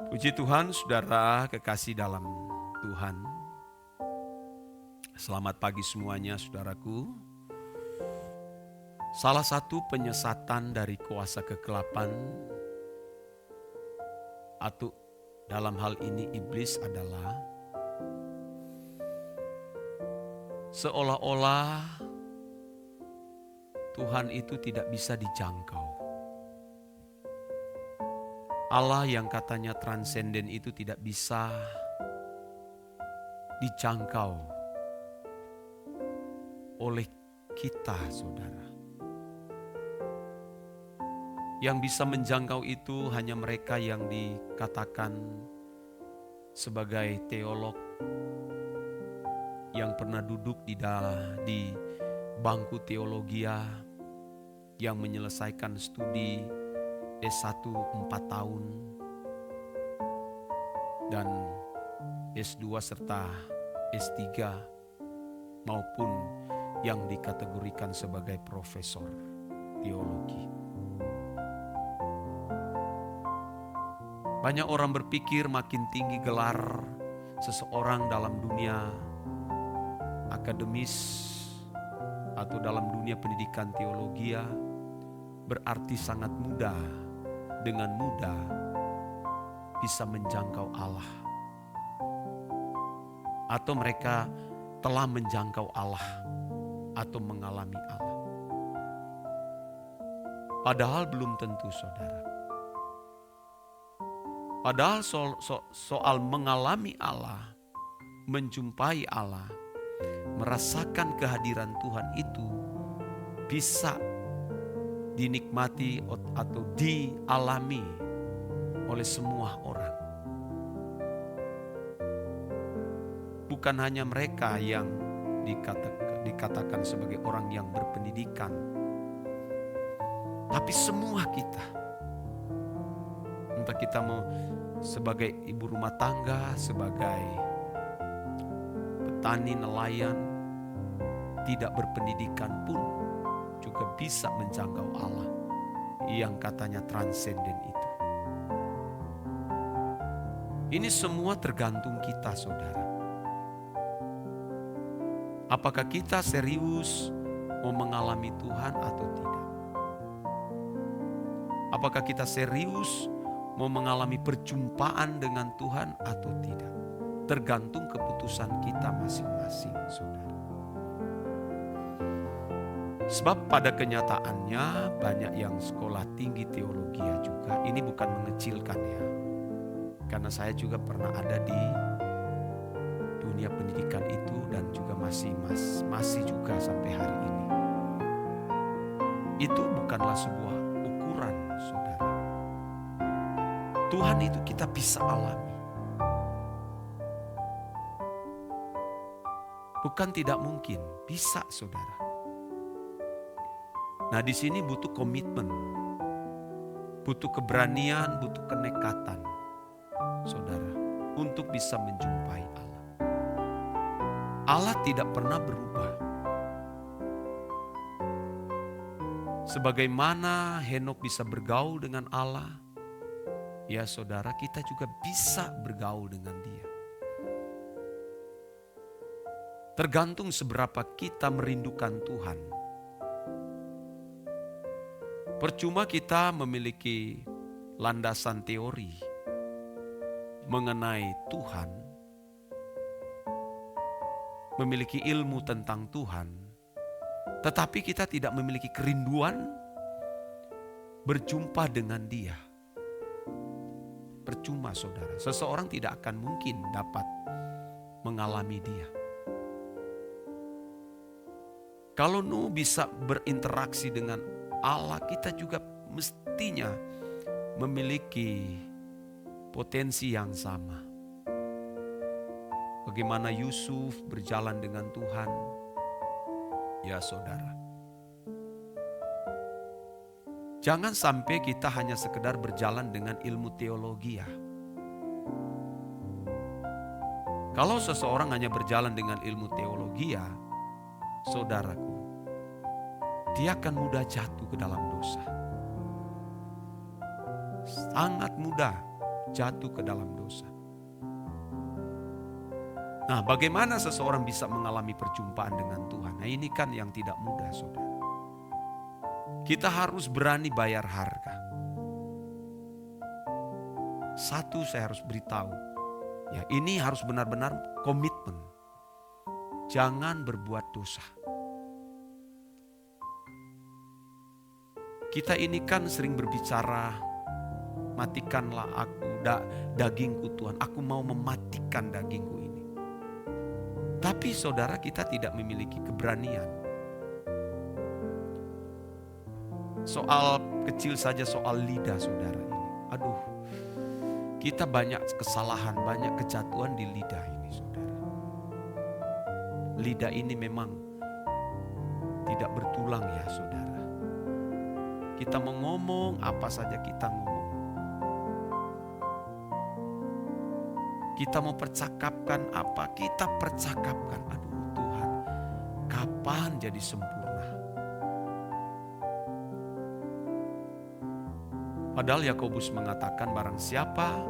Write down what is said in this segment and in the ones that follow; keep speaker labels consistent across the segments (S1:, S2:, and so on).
S1: Puji Tuhan, saudara kekasih dalam Tuhan. Selamat pagi semuanya, saudaraku. Salah satu penyesatan dari kuasa kegelapan atau dalam hal ini iblis adalah seolah-olah Tuhan itu tidak bisa dijangkau. Allah yang katanya transenden itu tidak bisa dijangkau oleh kita, saudara. Yang bisa menjangkau itu hanya mereka yang dikatakan sebagai teolog, yang pernah duduk di bangku teologia, yang menyelesaikan studi S1 4 tahun dan S2 serta S3 maupun yang dikategorikan sebagai profesor teologi. Banyak orang berpikir makin tinggi gelar seseorang dalam dunia akademis atau dalam dunia pendidikan teologi berarti sangat mudah, dengan mudah bisa menjangkau Allah. Atau mereka telah menjangkau Allah atau mengalami Allah. Padahal belum tentu, saudara. Padahal soal mengalami Allah, menjumpai Allah, merasakan kehadiran Tuhan itu bisa dinikmati atau dialami oleh semua orang. Bukan hanya mereka yang dikatakan sebagai orang yang berpendidikan, tapi semua kita. Entah kita mau sebagai ibu rumah tangga, sebagai petani, nelayan, tidak berpendidikan pun juga bisa menjangkau Allah yang katanya transenden itu. Ini semua tergantung kita, saudara. Apakah kita serius mau mengalami Tuhan atau tidak? Apakah kita serius mau mengalami perjumpaan dengan Tuhan atau tidak? Tergantung keputusan kita masing-masing, saudara. Sebab pada kenyataannya banyak yang sekolah tinggi teologi juga. Ini bukan mengecilkan ya. Karena saya juga pernah ada di dunia pendidikan itu dan juga masih juga sampai hari ini. Itu bukanlah sebuah ukuran, saudara. Tuhan itu kita bisa alami. Bukan tidak mungkin, bisa, saudara. Nah, di sini butuh komitmen, butuh keberanian, butuh kenekatan, saudara, untuk bisa menjumpai Allah. Allah tidak pernah berubah. Sebagaimana Henokh bisa bergaul dengan Allah, ya saudara, kita juga bisa bergaul dengan Dia. Tergantung seberapa kita merindukan Tuhan. Percuma kita memiliki landasan teori mengenai Tuhan, memiliki ilmu tentang Tuhan, tetapi kita tidak memiliki kerinduan berjumpa dengan Dia. Percuma, saudara. Seseorang tidak akan mungkin dapat mengalami Dia. Kalau Nuh bisa berinteraksi dengan Allah, kita juga mestinya memiliki potensi yang sama. Bagaimana Yusuf berjalan dengan Tuhan, ya saudara. Jangan sampai kita hanya sekedar berjalan dengan ilmu teologi ya. Kalau seseorang hanya berjalan dengan ilmu teologi ya, saudaraku, dia akan mudah jatuh ke dalam dosa. Sangat mudah jatuh ke dalam dosa. Nah, bagaimana seseorang bisa mengalami perjumpaan dengan Tuhan? Nah, ini kan yang tidak mudah, saudara. Kita harus berani bayar harga. Satu saya harus beritahu, ya ini harus benar-benar komitmen. Jangan berbuat dosa. Kita ini kan sering berbicara, matikanlah aku, dagingku Tuhan, aku mau mematikan dagingku ini. Tapi saudara, kita tidak memiliki keberanian. Soal kecil saja, soal lidah saudara ini. Aduh, kita banyak kesalahan, banyak kejatuhan di lidah ini saudara. Lidah ini memang tidak bertulang ya saudara. Kita mau ngomong apa saja kita ngomong. Kita mau percakapkan apa kita percakapkan. Aduh Tuhan, kapan jadi sempurna? Padahal Yakobus mengatakan barang siapa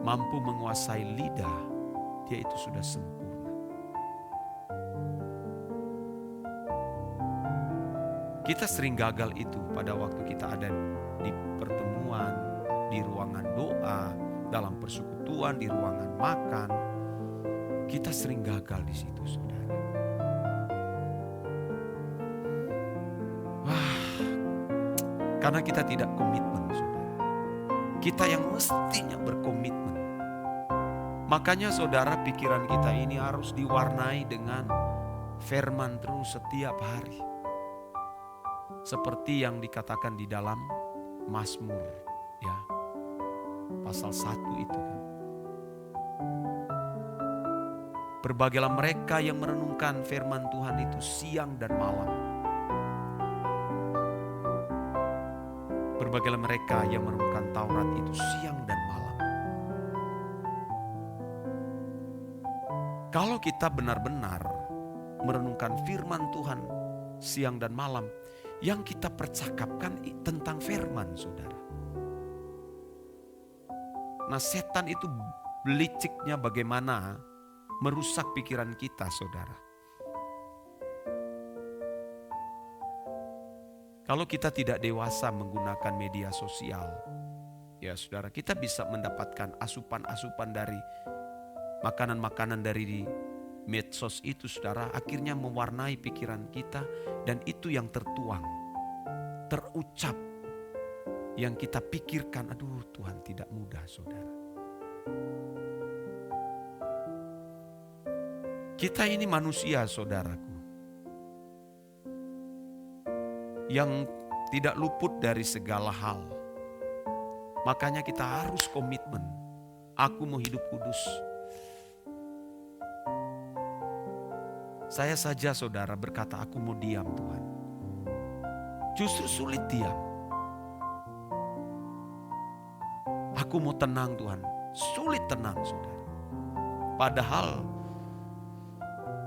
S1: mampu menguasai lidah, dia itu sudah sempurna. Kita sering gagal itu pada waktu kita ada di pertemuan, di ruangan doa, dalam persekutuan, di ruangan makan. Kita sering gagal di situ, saudara. Wah, karena kita tidak komitmen, saudara. Kita yang mestinya berkomitmen. Makanya saudara, pikiran kita ini harus diwarnai dengan firman terus setiap hari. Seperti yang dikatakan di dalam Mazmur, ya, pasal 1 itu kan. Berbahagialah mereka yang merenungkan firman Tuhan itu siang dan malam. Berbahagialah mereka yang merenungkan Taurat itu siang dan malam. Kalau kita benar-benar merenungkan firman Tuhan siang dan malam, yang kita percakapkan tentang firman, saudara. Nah, setan itu beliciknya bagaimana merusak pikiran kita, saudara. Kalau kita tidak dewasa menggunakan media sosial, ya saudara, kita bisa mendapatkan asupan-asupan dari makanan-makanan dari medsos itu, saudara, akhirnya mewarnai pikiran kita, dan itu yang tertuang, terucap, yang kita pikirkan. Aduh Tuhan, tidak mudah saudara. Kita ini manusia saudaraku, yang tidak luput dari segala hal. Makanya kita harus komitmen. Aku mau hidup kudus. Saya saja saudara berkata aku mau diam Tuhan. Justru sulit diam. Aku mau tenang Tuhan. Sulit tenang saudara. Padahal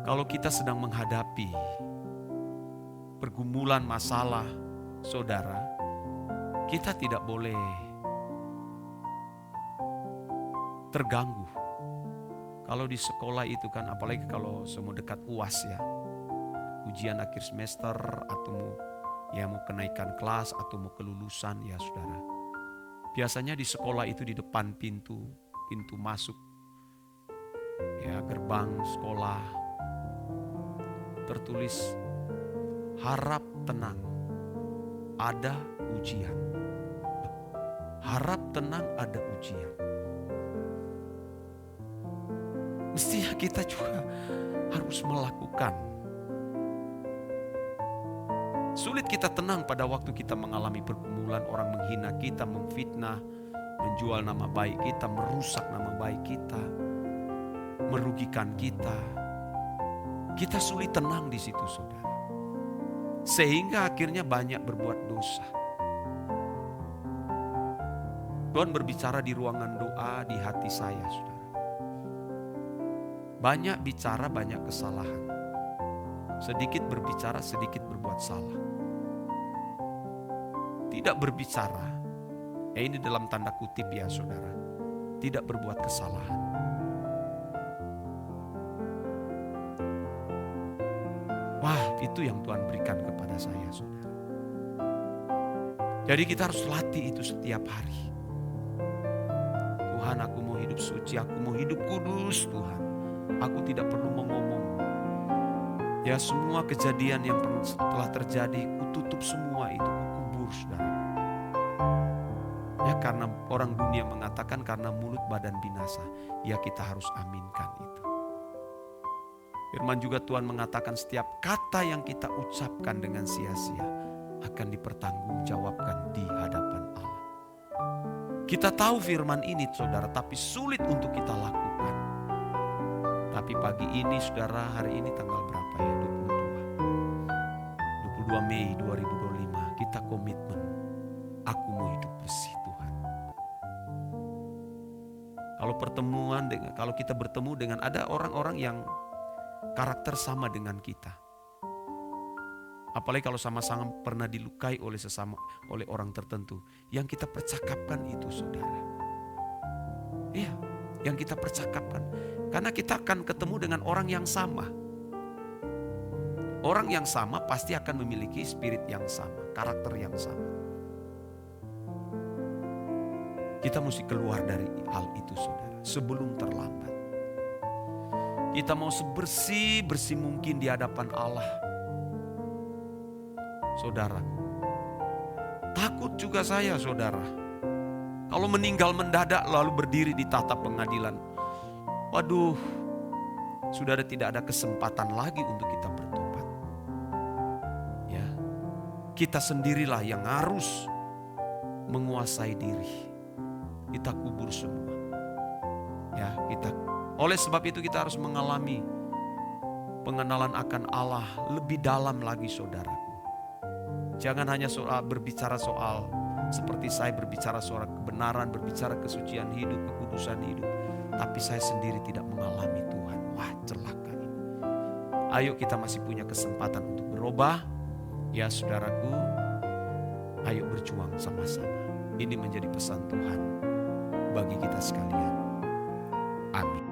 S1: kalau kita sedang menghadapi pergumulan masalah saudara, kita tidak boleh terganggu. Kalau di sekolah itu kan, apalagi kalau semua dekat UAS ya, ujian akhir semester atau mau kenaikan kelas atau mau kelulusan ya saudara. Biasanya di sekolah itu di depan pintu masuk ya gerbang sekolah tertulis harap tenang, ada ujian. Harap tenang, ada ujian. Mestinya kita juga harus melakukan. Sulit kita tenang pada waktu kita mengalami pergumulan, orang menghina kita, memfitnah, menjual nama baik kita, merusak nama baik kita, merugikan kita. Kita sulit tenang di situ saudara. Sehingga akhirnya banyak berbuat dosa. Tuhan berbicara di ruangan doa di hati saya saudara. Banyak bicara, banyak kesalahan. Sedikit berbicara, sedikit berbuat salah. Tidak berbicara, Ini dalam tanda kutip ya saudara, tidak berbuat kesalahan. Wah, itu yang Tuhan berikan kepada saya saudara. Jadi kita harus latih itu setiap hari. Tuhan, aku mau hidup suci, aku mau hidup kudus Tuhan. Aku tidak perlu mengomong. Ya, semua kejadian yang telah terjadi, kututup semua itu, kukubur saudara. Ya, karena orang dunia mengatakan karena mulut badan binasa. Ya, kita harus aminkan itu. Firman juga Tuhan mengatakan setiap kata yang kita ucapkan dengan sia-sia akan dipertanggungjawabkan di hadapan Allah. Kita tahu firman ini saudara, tapi sulit untuk kita lakukan. Tapi pagi ini saudara, hari ini tanggal berapa ya? 22 Mei 2025, kita komitmen. Aku mau hidup bersih Tuhan. Kalau kita bertemu dengan ada orang-orang yang karakter sama dengan kita. Apalagi kalau sama-sama pernah dilukai oleh orang tertentu. Yang kita percakapkan itu saudara. Iya, yang kita percakapkan. Karena kita akan ketemu dengan orang yang sama. Orang yang sama pasti akan memiliki spirit yang sama, karakter yang sama. Kita mesti keluar dari hal itu saudara, sebelum terlambat. Kita mau sebersih mungkin di hadapan Allah. Saudara, takut juga saya saudara. Kalau meninggal mendadak lalu berdiri di tahta pengadilan. Waduh, saudara, tidak ada kesempatan lagi untuk kita bertobat. Ya, kita sendirilah yang harus menguasai diri. Kita kubur semua. Ya, oleh sebab itu kita harus mengalami pengenalan akan Allah lebih dalam lagi saudaraku. Jangan hanya berbicara soal seperti saya berbicara soal kebenaran, berbicara kesucian hidup, kekudusan hidup. Tapi saya sendiri tidak mengalami Tuhan. Wah, celaka ini. Ayo kita masih punya kesempatan untuk berubah. Ya saudaraku, ayo berjuang sama-sama. Ini menjadi pesan Tuhan bagi kita sekalian. Amin.